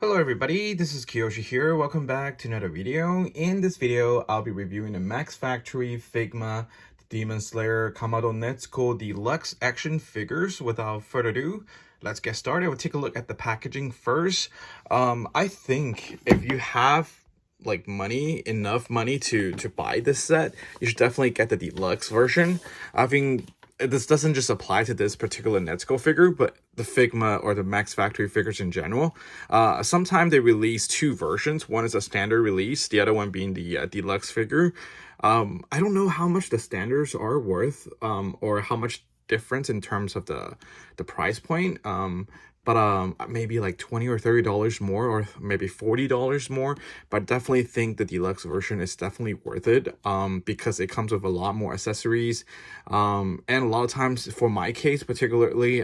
Hello everybody, this is Kiyoshi here. Welcome back to another video. In this video, I'll be reviewing the Max Factory Figma Demon Slayer Kamado Nezuko Deluxe action figures. Without further ado, let's get started. We'll take a look at the packaging first. I think if you have like enough money to buy this set, you should definitely get the deluxe version. I think this doesn't just apply to this particular Nezuko figure, but the Figma or the Max Factory figures in general. Sometimes they release two versions. One is a standard release, the other one being the deluxe figure. I don't know how much the standards are worth, or how much difference in terms of the price point. But maybe like $20 or $30 more, or maybe $40 more. But definitely think the deluxe version is definitely worth it, because it comes with a lot more accessories. And a lot of times, for my case particularly,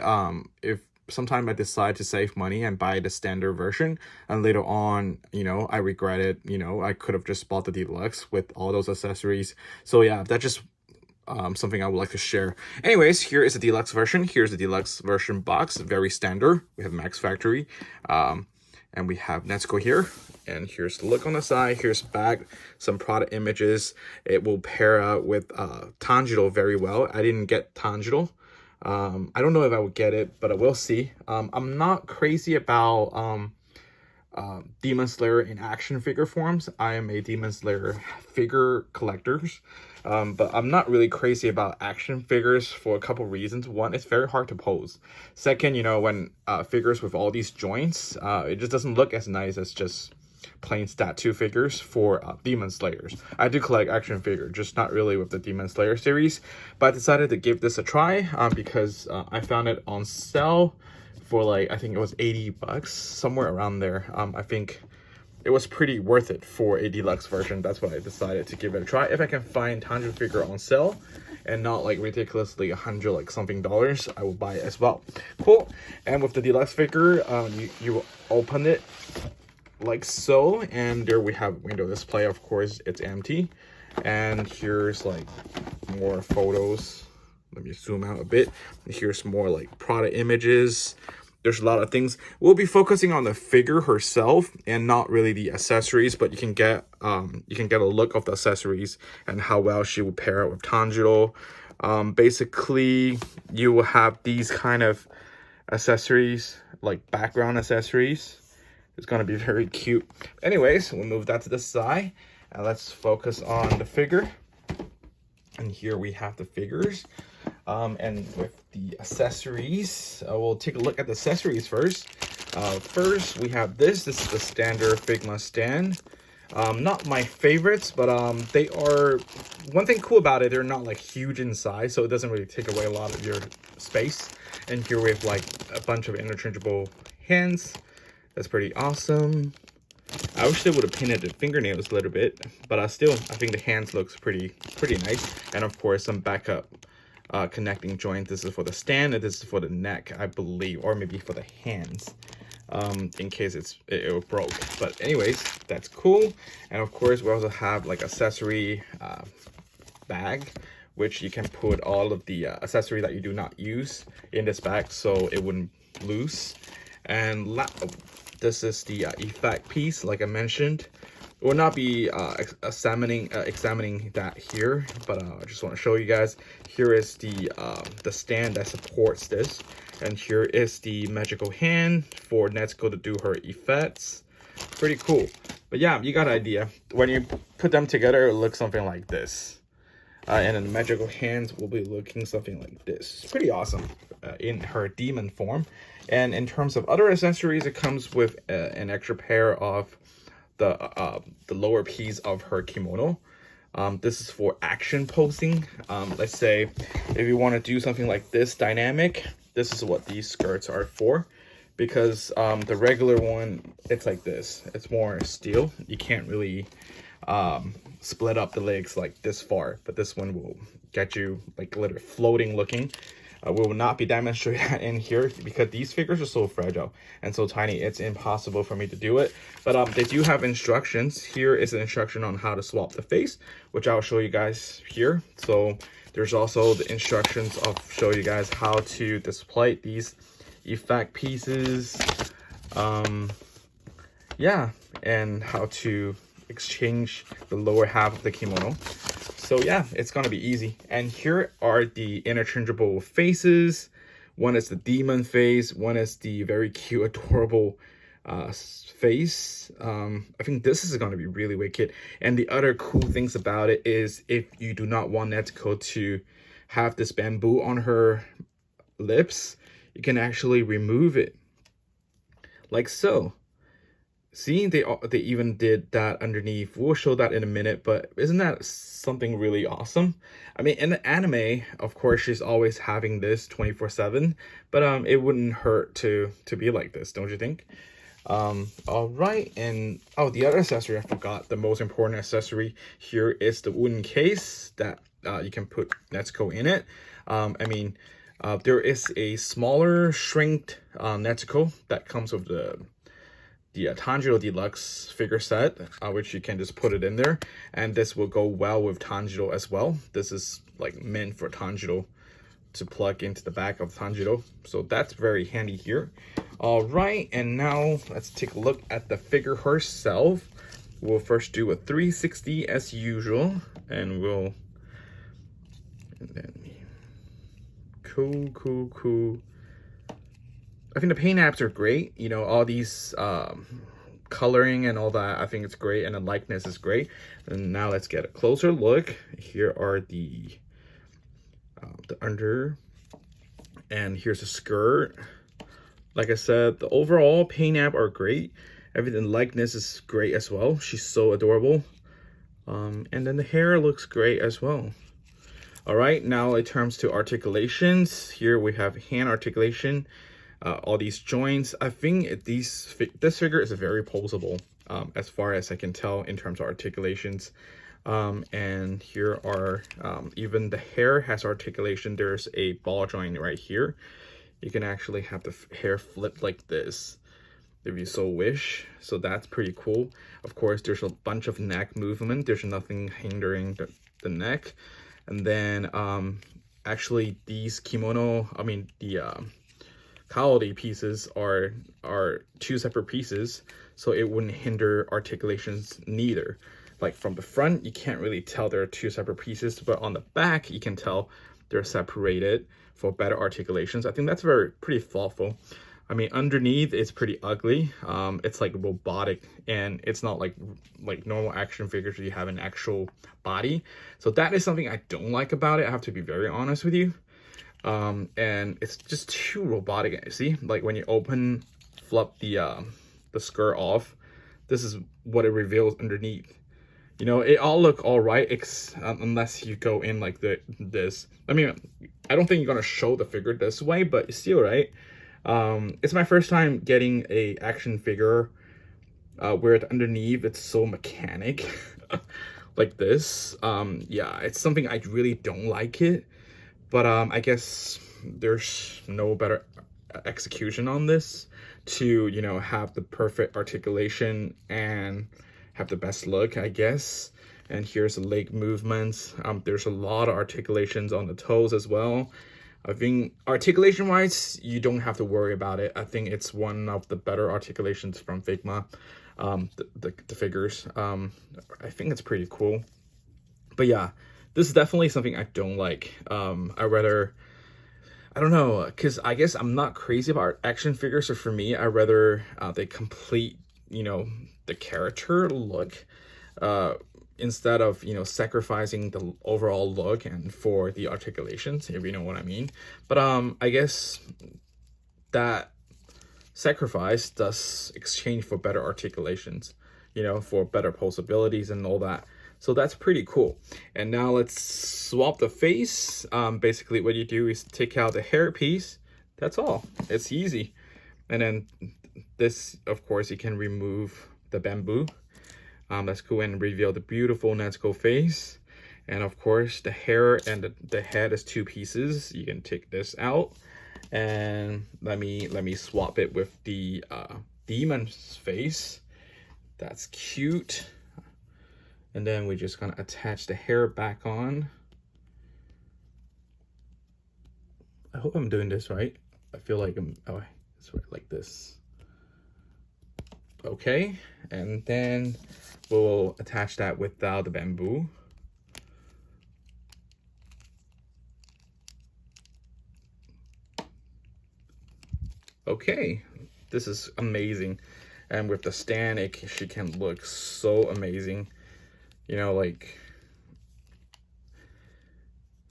if sometimes I decide to save money and buy the standard version, and later on, I regret it. I could have just bought the deluxe with all those accessories. So yeah, that just something I would like to share. Anyways, here is the deluxe version. Here's the deluxe version box, very standard. We have Max Factory, and we have Nezuko here. And here's the look on the side. Here's back, some product images. It will pair out with Tanjiro very well. I didn't get Tanjiro. I don't know if I would get it, but I will see. I'm not crazy about Demon Slayer in action figure forms. I am a Demon Slayer figure collector, but I'm not really crazy about action figures for a couple reasons. One, it's very hard to pose. Second, when figures with all these joints, it just doesn't look as nice as just plain stat 2 figures for Demon Slayers. I do collect action figures, just not really with the Demon Slayer series, but I decided to give this a try because I found it on sale for like, I think it was 80 bucks, somewhere around there. I think it was pretty worth it for a deluxe version. That's why I decided to give it a try. If I can find Tanjiro figure on sale and not like ridiculously 100 like something dollars, I will buy it as well. Cool. And with the deluxe figure, you open it like so, and there we have window display. Of course, it's empty, and here's like more photos. Let me zoom out a bit. Here's more like product images. There's a lot of things. We'll be focusing on the figure herself and not really the accessories, but you can get a look of the accessories and how well she will pair out with Tanjiro. Basically, you will have these kind of accessories, like background accessories. It's gonna be very cute. Anyways, we'll move that to the side and let's focus on the figure. And here we have the figures. And with the accessories, we'll take a look at the accessories first. First, we have this. This is the standard Figma stand. Not my favorites, but they are, one thing cool about it, they're not like huge in size, so it doesn't really take away a lot of your space. And here we have like a bunch of interchangeable hands. That's pretty awesome. I wish they would have painted the fingernails a little bit, but still, I think the hands looks pretty nice. And of course, some backup connecting joint. This is for the stand, and this is for the neck, I believe, or maybe for the hands, in case it broke. But anyways, that's cool. And of course, we also have like accessory bag, which you can put all of the accessory that you do not use in this bag, so it wouldn't lose. And this is the effect piece, like I mentioned. We'll not be examining that here, but I just want to show you guys. Here is the stand that supports this, and here is the magical hand for Nezuko to do her effects. Pretty cool. But yeah, you got an idea. When you put them together, it looks something like this. And then the magical hands will be looking something like this. It's pretty awesome in her demon form. And in terms of other accessories, it comes with an extra pair of the lower piece of her kimono. This is for action posing. Let's say if you want to do something like this dynamic, this is what these skirts are for. Because the regular one, it's like this. It's more steel. You can't really split up the legs like this far, but this one will get you like literally floating looking. We will not be demonstrating that in here because these figures are so fragile and so tiny, it's impossible for me to do it. But they do have instructions. Here is an instruction on how to swap the face, which I'll show you guys here. So there's also the instructions of show you guys how to display these effect pieces. yeah, and how to exchange the lower half of the kimono. So yeah, it's gonna be easy. And here are the interchangeable faces. One is the demon face, one is the very cute, adorable face. I think this is going to be really wicked. And the other cool things about it is, if you do not want Nezuko to have this bamboo on her lips, you can actually remove it like so. See, they even did that underneath. We'll show that in a minute, but isn't that something really awesome? I mean, in the anime, of course, she's always having this 24/7, but it wouldn't hurt to be like this, don't you think? All right, and oh, the other accessory I forgot. The most important accessory here is the wooden case that you can put Nezuko in it. I mean, there is a smaller shrinked Nezuko that comes with the Tanjiro Deluxe figure set, which you can just put it in there, and this will go well with Tanjiro as well. This is like meant for Tanjiro to plug into the back of Tanjiro, so that's very handy here. All right, and now let's take a look at the figure herself. We'll first do a 360 as usual, and then cool. I think the paint apps are great. You know, all these coloring and all that, I think it's great, and the likeness is great. And now let's get a closer look. Here are the under, and here's a skirt. Like I said, the overall paint app are great. Everything, likeness is great as well. She's so adorable. And then the hair looks great as well. All right, now in terms to articulations, here we have hand articulation. All these joints. I think this figure is very posable, as far as I can tell in terms of articulations. And here are even the hair has articulation. There's a ball joint right here. You can actually have the hair flip like this if you so wish, so that's pretty cool. Of course, there's a bunch of neck movement. There's nothing hindering the neck. And then actually these kimono, I mean the kaori pieces are two separate pieces, so it wouldn't hinder articulations neither. Like from the front, you can't really tell they're two separate pieces, but on the back, you can tell they're separated for better articulations. I think that's pretty thoughtful. I mean, underneath it's pretty ugly. It's like robotic, and it's not like normal action figures where you have an actual body. So that is something I don't like about it. I have to be very honest with you. And it's just too robotic. See, like when you flip the skirt off, this is what it reveals underneath. You know, it all look all right, unless you go in like this. I mean, I don't think you're gonna show the figure this way, but still, right? It's my first time getting a action figure where underneath it's so mechanic like this. Yeah, it's something I really don't like it, but I guess there's no better execution on this to, you know, have the perfect articulation and have the best look, I guess. And here's the leg movements. There's a lot of articulations on the toes as well. I think articulation wise, you don't have to worry about it. I think it's one of the better articulations from Figma, the figures. I think it's pretty cool. But yeah, this is definitely something I don't like. I don't know, because I guess I'm not crazy about action figures, so for me, I rather they complete, you know, the character look, instead of, you know, sacrificing the overall look and for the articulations, if you know what I mean. But I guess that sacrifice does exchange for better articulations, you know, for better posabilities and all that. So that's pretty cool. And now let's swap the face. Basically what you do is take out the hair piece. That's all. It's easy. And then this, of course, you can remove the bamboo. Let's go and reveal the beautiful Nezuko face. And of course, the hair and the head is two pieces. You can take this out. And let me swap it with the demon's face. That's cute. And then we're just gonna attach the hair back on. I hope I'm doing this right. I feel like it's right like this. Okay, and then we'll attach that without the bamboo. Okay, this is amazing. And with the stand, she can look so amazing. You know, like,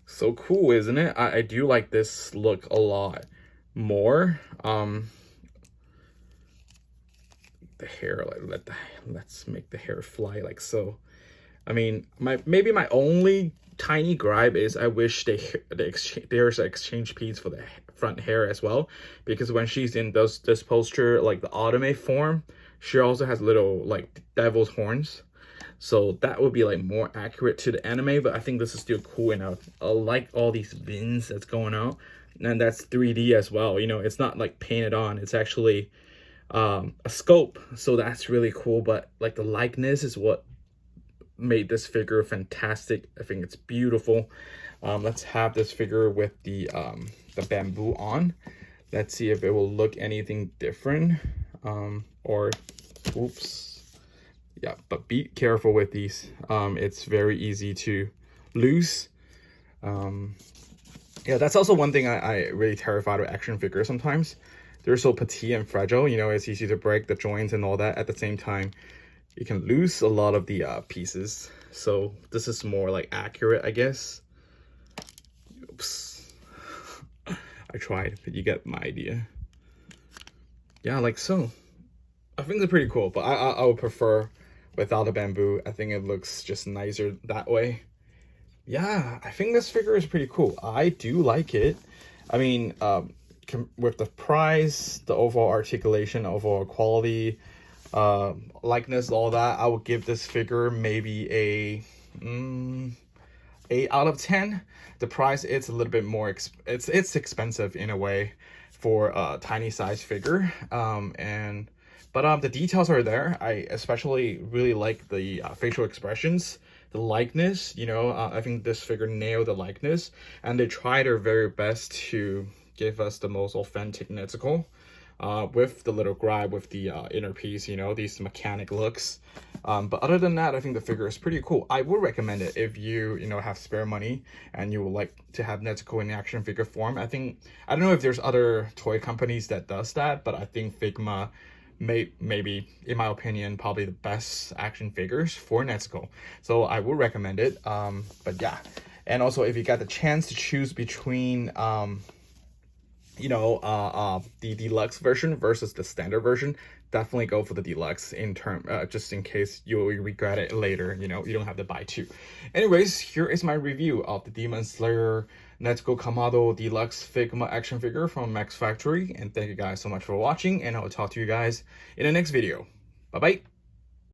so cool, isn't it? I do like this look a lot more. The hair, like, let's make the hair fly like so. I mean, maybe my only tiny gripe is I wish there's an exchange piece for the front hair as well, because when she's in this posture, like the automate form, she also has little like devil's horns, so that would be like more accurate to the anime. But I think this is still cool enough. I like all these vins that's going out, and that's 3D as well. You know, it's not like painted on, it's actually a scope, so that's really cool. But like the likeness is what made this figure fantastic. I think it's beautiful. Let's have this figure with the bamboo on. Let's see if it will look anything different. Or oops, yeah, but be careful with these. It's very easy to lose. Yeah, that's also one thing I really terrified of action figures sometimes. They're so petite and fragile, you know, it's easy to break the joints and all that. At the same time, you can lose a lot of the pieces. So this is more like accurate, I guess. Oops. I tried, but you get my idea. Yeah, like so. I think they're pretty cool, but I would prefer without the bamboo. I think it looks just nicer that way. Yeah, I think this figure is pretty cool. I do like it. I mean, with the price, the overall articulation, overall quality, likeness, all that, I would give this figure maybe a 8 out of 10. The price, it's a little bit more it's expensive in a way for a tiny size figure, but the details are there. I especially really like the facial expressions, the likeness. You know, I think this figure nailed the likeness, and they tried their very best to give us the most authentic Nezuko, with the little gripe with the inner piece, you know, these mechanic looks. But other than that, I think the figure is pretty cool. I would recommend it if you know, have spare money and you would like to have Nezuko in action figure form. I don't know if there's other toy companies that does that, but I think Figma maybe, in my opinion, probably the best action figures for Nezuko. So I would recommend it. But yeah, and also if you got the chance to choose between you know, the deluxe version versus the standard version, definitely go for the deluxe in term, just in case you regret it later. You know, you don't have to buy two. Anyways, here is my review of the Demon Slayer Nezuko Kamado Deluxe Figma action figure from Max Factory, and thank you guys so much for watching, and I will talk to you guys in the next video. Bye bye.